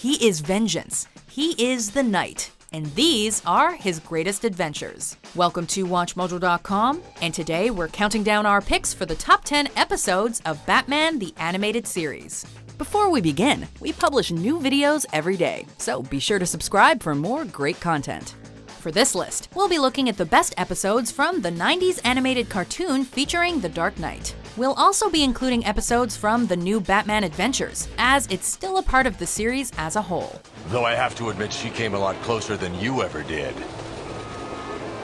He is vengeance. He is the knight. And these are his greatest adventures. Welcome to WatchMojo.com, and today we're counting down our picks for the top 10 episodes of Batman the Animated Series. Before we begin, we publish new videos every day, so be sure to subscribe for more great content. For this list, we'll be looking at the best episodes from the 90s animated cartoon featuring the Dark Knight. We'll also be including episodes from the new Batman Adventures, as it's still a part of the series as a whole. Though I have to admit she came a lot closer than you ever did.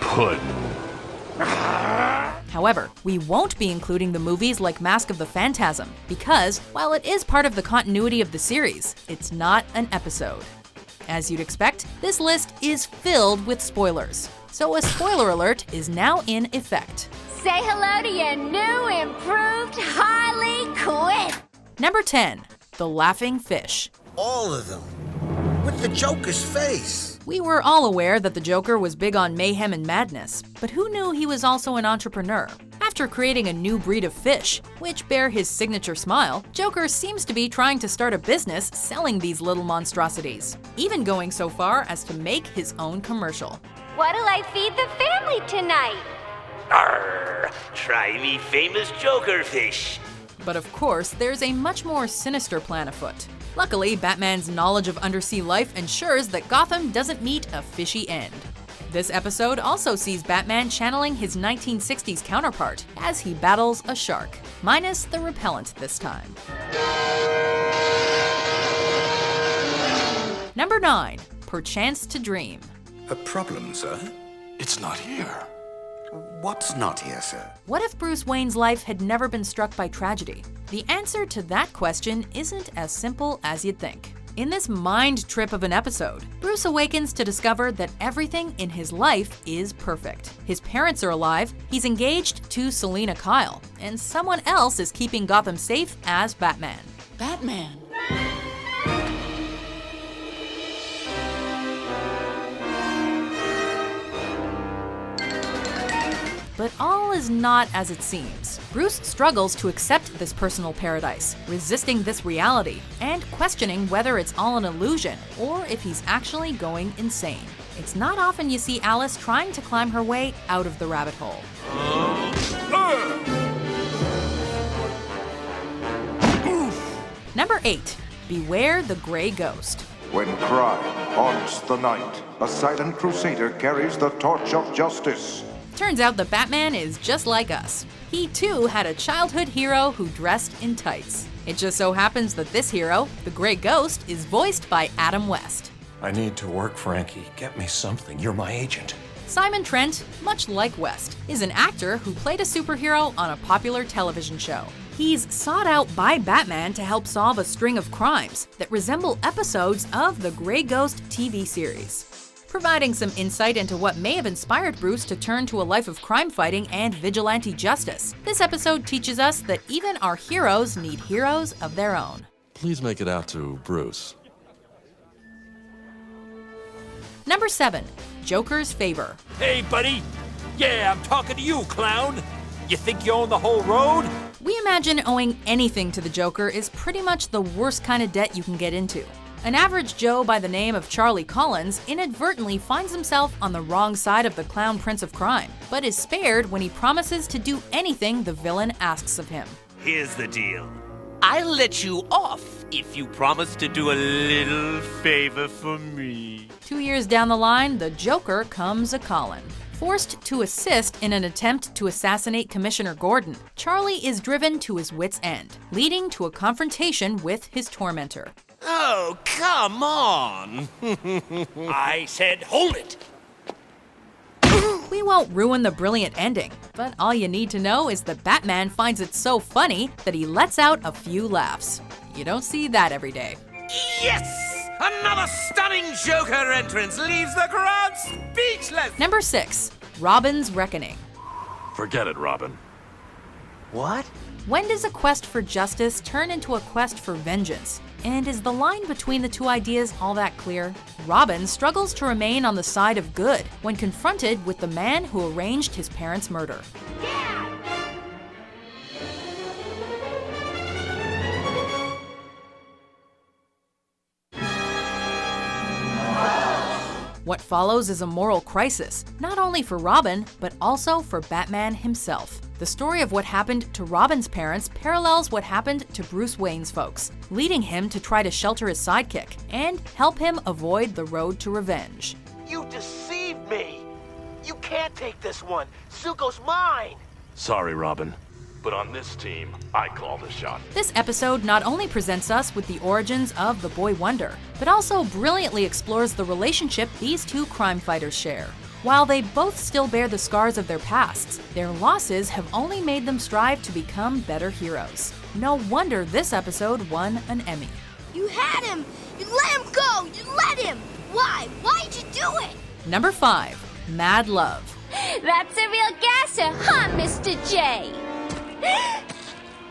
Puddin'. However, we won't be including the movies like Mask of the Phantasm, because while it is part of the continuity of the series, it's not an episode. As you'd expect, this list is filled with spoilers, so a spoiler alert is now in effect. Say hello to your new, improved Harley Quinn! Number 10. The Laughing Fish. All of them. With the Joker's face. We were all aware that the Joker was big on mayhem and madness, but who knew he was also an entrepreneur? After creating a new breed of fish, which bear his signature smile, Joker seems to be trying to start a business selling these little monstrosities, even going so far as to make his own commercial. What'll I feed the family tonight? Arr, try me famous Joker fish. But of course, there's a much more sinister plan afoot. Luckily, Batman's knowledge of undersea life ensures that Gotham doesn't meet a fishy end. This episode also sees Batman channeling his 1960s counterpart as he battles a shark, minus the repellent this time. Number 9. Perchance to Dream. A problem, sir? It's not here. What's not here, sir? What if Bruce Wayne's life had never been struck by tragedy? The answer to that question isn't as simple as you'd think. In this mind trip of an episode, Bruce awakens to discover that everything in his life is perfect. His parents are alive, he's engaged to Selina Kyle, and someone else is keeping Gotham safe as Batman. Batman. But all is not as it seems. Bruce struggles to accept this personal paradise, resisting this reality, and questioning whether it's all an illusion or if he's actually going insane. It's not often you see Alice trying to climb her way out of the rabbit hole. Number 8. Beware the Grey Ghost. When crime haunts the night, a silent crusader carries the torch of justice. Turns out that Batman is just like us. He too had a childhood hero who dressed in tights. It just so happens that this hero, the Grey Ghost, is voiced by Adam West. I need to work, Frankie. Get me something. You're my agent. Simon Trent, much like West, is an actor who played a superhero on a popular television show. He's sought out by Batman to help solve a string of crimes that resemble episodes of the Grey Ghost TV series. Providing some insight into what may have inspired Bruce to turn to a life of crime fighting and vigilante justice, this episode teaches us that even our heroes need heroes of their own. Please make it out to Bruce. Number 7. Joker's Favor. Hey, buddy. Yeah, I'm talking to you, clown. You think you own the whole road? We imagine owing anything to the Joker is pretty much the worst kind of debt you can get into. An average Joe by the name of Charlie Collins inadvertently finds himself on the wrong side of the clown prince of crime, but is spared when he promises to do anything the villain asks of him. Here's the deal. I'll let you off if you promise to do a little favor for me. 2 years down the line, the Joker comes a-callin'. Forced to assist in an attempt to assassinate Commissioner Gordon, Charlie is driven to his wit's end, leading to a confrontation with his tormentor. Oh, come on. I said hold it. We won't ruin the brilliant ending, but all you need to know is that Batman finds it so funny that he lets out a few laughs. You don't see that every day. Yes! Another stunning Joker entrance leaves the crowd speechless! Number 6. Robin's Reckoning. Forget it, Robin. What? When does a quest for justice turn into a quest for vengeance? And is the line between the two ideas all that clear? Robin struggles to remain on the side of good when confronted with the man who arranged his parents' murder. What follows is a moral crisis, not only for Robin, but also for Batman himself. The story of what happened to Robin's parents parallels what happened to Bruce Wayne's folks, leading him to try to shelter his sidekick and help him avoid the road to revenge. You deceived me! You can't take this one! Zuko's mine! Sorry, Robin. But on this team, I call the shot. This episode not only presents us with the origins of the Boy Wonder, but also brilliantly explores the relationship these two crime fighters share. While they both still bear the scars of their pasts, their losses have only made them strive to become better heroes. No wonder this episode won an Emmy. You had him! You let him go! You let him! Why? Why'd you do it? Number 5, Mad Love. That's a real gasser, huh, Mr. J?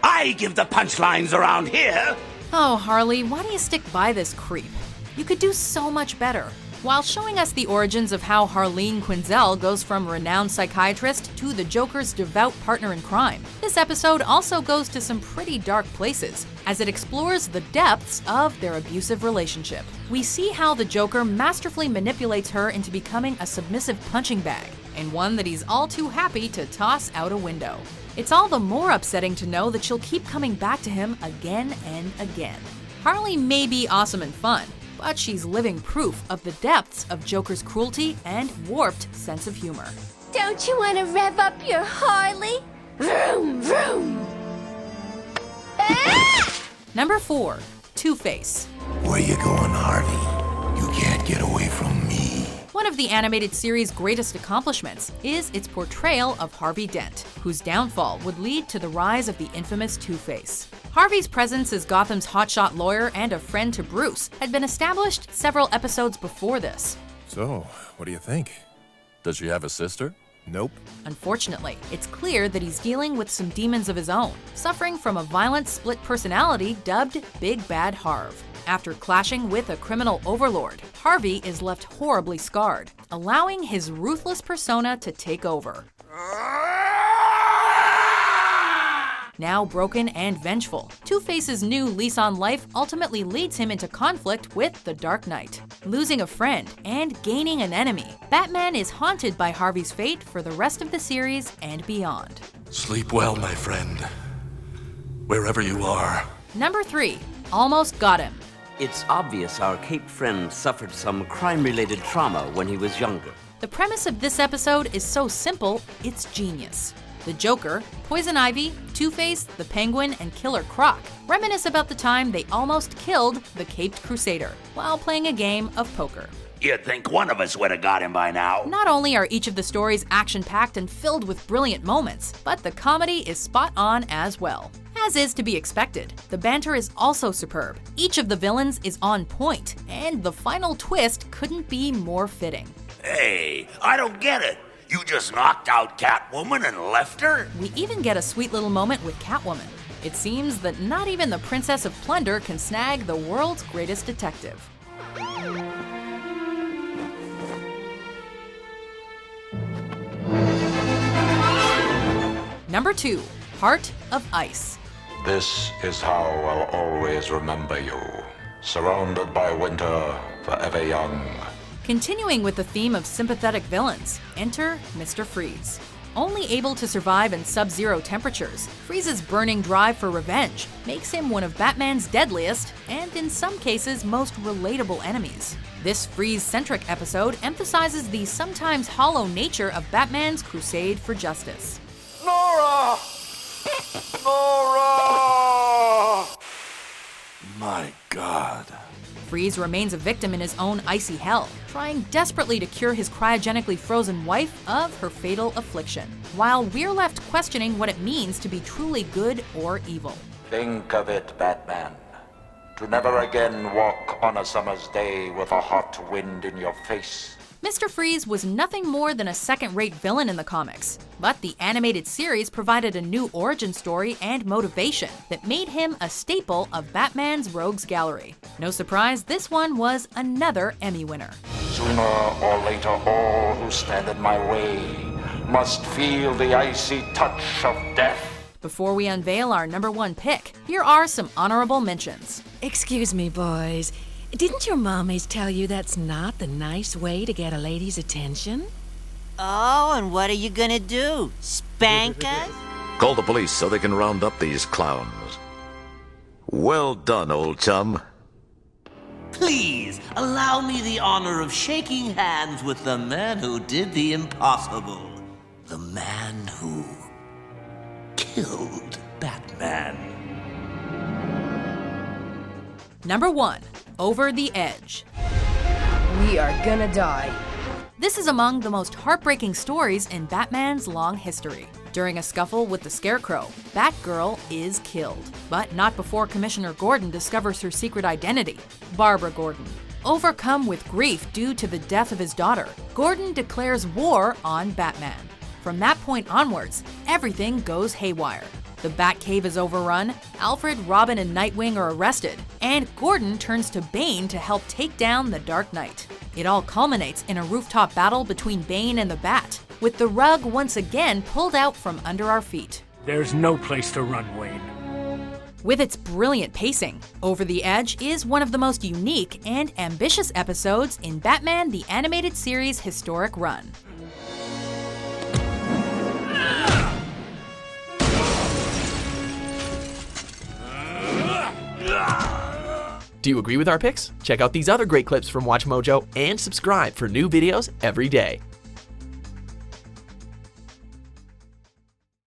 I give the punchlines around here! Oh, Harley, why do you stick by this creep? You could do so much better. While showing us the origins of how Harleen Quinzel goes from renowned psychiatrist to the Joker's devout partner in crime, this episode also goes to some pretty dark places, as it explores the depths of their abusive relationship. We see how the Joker masterfully manipulates her into becoming a submissive punching bag, and one that he's all too happy to toss out a window. It's all the more upsetting to know that she'll keep coming back to him again and again. Harley may be awesome and fun, but she's living proof of the depths of Joker's cruelty and warped sense of humor. Don't you want to rev up your Harley? Vroom, vroom! Ah! Number 4, TwoFace. Where you going, Harvey? You can't get away from me. One of the animated series' greatest accomplishments is its portrayal of Harvey Dent, whose downfall would lead to the rise of the infamous Two-Face. Harvey's presence as Gotham's hotshot lawyer and a friend to Bruce had been established several episodes before this. So, what do you think? Does she have a sister? Nope. Unfortunately, it's clear that he's dealing with some demons of his own, suffering from a violent split personality dubbed Big Bad Harv. After clashing with a criminal overlord, Harvey is left horribly scarred, allowing his ruthless persona to take over. Now broken and vengeful, Two-Face's new lease on life ultimately leads him into conflict with the Dark Knight. Losing a friend and gaining an enemy, Batman is haunted by Harvey's fate for the rest of the series and beyond. Sleep well, my friend. Wherever you are. Number 3, Almost Got Him. It's obvious our Cape friend suffered some crime-related trauma when he was younger. The premise of this episode is so simple, it's genius. The Joker, Poison Ivy, Two-Face, the Penguin, and Killer Croc reminisce about the time they almost killed the Caped Crusader while playing a game of poker. You'd think one of us would have got him by now. Not only are each of the stories action-packed and filled with brilliant moments, but the comedy is spot on as well. As is to be expected, the banter is also superb. Each of the villains is on point, and the final twist couldn't be more fitting. Hey, I don't get it. You just knocked out Catwoman and left her? We even get a sweet little moment with Catwoman. It seems that not even the Princess of Plunder can snag the world's greatest detective. Number 2, Heart of Ice. This is how I'll always remember you. Surrounded by winter, forever young. Continuing with the theme of sympathetic villains, enter Mr. Freeze. Only able to survive in sub-zero temperatures, Freeze's burning drive for revenge makes him one of Batman's deadliest and, in some cases, most relatable enemies. This Freeze-centric episode emphasizes the sometimes hollow nature of Batman's crusade for justice. Nora! Nora! My God. Freeze remains a victim in his own icy hell, trying desperately to cure his cryogenically frozen wife of her fatal affliction, while we're left questioning what it means to be truly good or evil. Think of it, Batman. To never again walk on a summer's day with a hot wind in your face. Mr. Freeze was nothing more than a second-rate villain in the comics, but the animated series provided a new origin story and motivation that made him a staple of Batman's rogues gallery. No surprise, this one was another Emmy winner. Sooner or later, all who stand in my way must feel the icy touch of death. Before we unveil our number 1 pick, here are some honorable mentions. Excuse me, boys. Didn't your mommies tell you that's not the nice way to get a lady's attention? Oh, and what are you gonna do? Spank us? Call the police so they can round up these clowns. Well done, old chum. Please, allow me the honor of shaking hands with the man who did the impossible. The man who killed Batman. Number 1. Over the Edge. We are gonna die. This is among the most heartbreaking stories in Batman's long history. During a scuffle with the Scarecrow, Batgirl is killed, but not before Commissioner Gordon discovers her secret identity, Barbara Gordon. Overcome with grief due to the death of his daughter, Gordon declares war on Batman. From that point onwards, everything goes haywire. The Batcave is overrun, Alfred, Robin, and Nightwing are arrested, and Gordon turns to Bane to help take down the Dark Knight. It all culminates in a rooftop battle between Bane and the Bat, with the rug once again pulled out from under our feet. There's no place to run, Wayne. With its brilliant pacing, Over the Edge is one of the most unique and ambitious episodes in Batman the Animated Series' historic run. Do you agree with our picks? Check out these other great clips from WatchMojo and subscribe for new videos every day.